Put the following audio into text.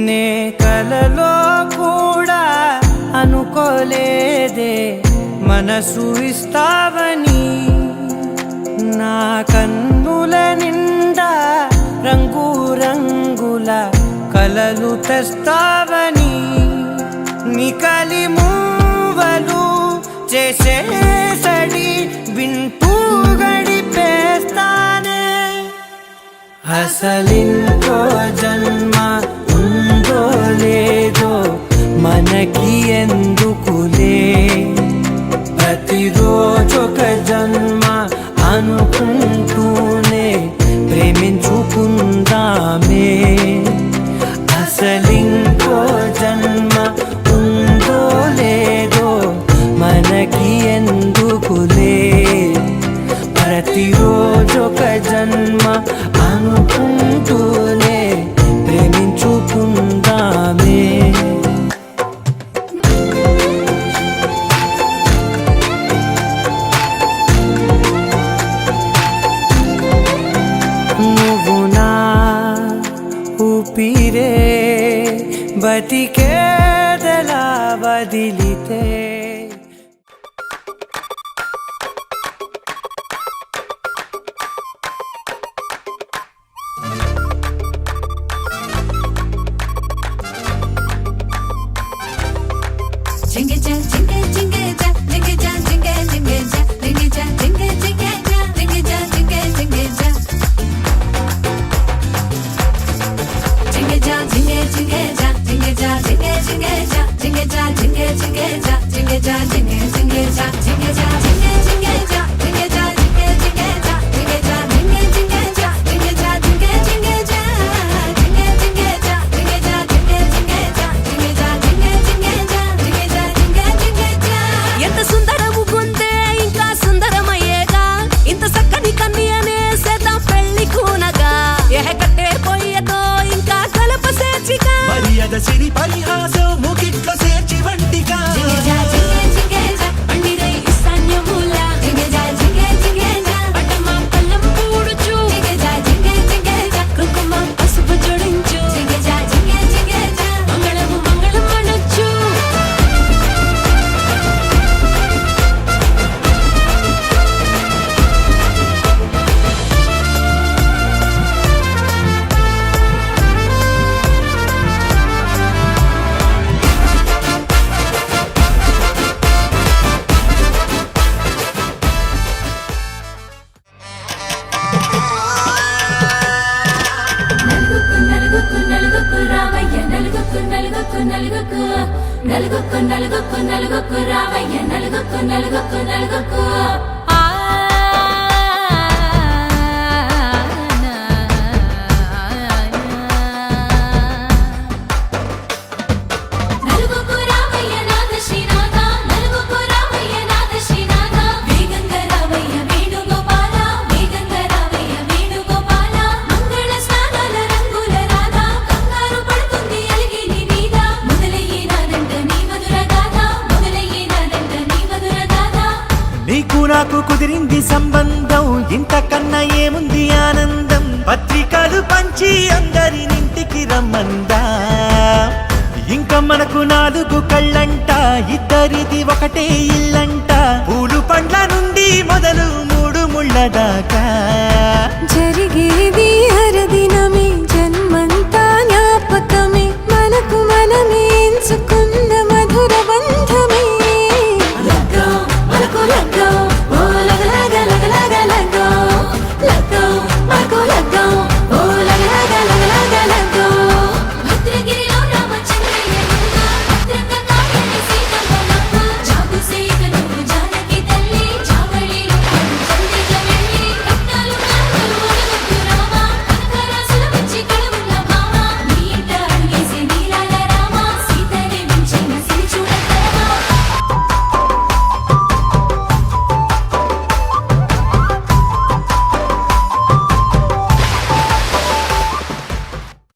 నే కలలో కూడా అనుకోలేదే మనసు ఇస్తావని, నా కన్నుల నిండా రంగు రంగుల కలలు తెస్తావని, నికలి మూవలు చేసేసడి వింటూ గడిపేస్తానే. అసలింకో జన్మ ఉందో లేదో మనకి ఎందుకులే, ప్రతిరోజొక జన్మ అనుకుంటూనే ప్రేమించుకుందామే. అసలింకో జన్మ ఉందో లేదో మనకి ఎందుకులే, ప్రతిరోజొక జన్మ అనుకుంటూనే ప్రేమించుకుందామే. నువ్వు నా ఊపిరే బతికేదలా వదిలితే, సిరి పరిహాసం ముగిట్లో చేర్చి వంటిగా నలుగుకు రావయ్య నలుగుకు నాకు కుదిరింది సంబంధం, ఇంతకన్నా ఏముంది ఆనందం. పత్రికలు పంచి అందరినింటికి రమ్మందా, ఇంకా మనకు 4 కళ్ళంట, ఇద్దరిది ఒకటే ఇల్లంట. పూలు పండ్ల నుండి మొదలు 3 ముళ్ళ దాకా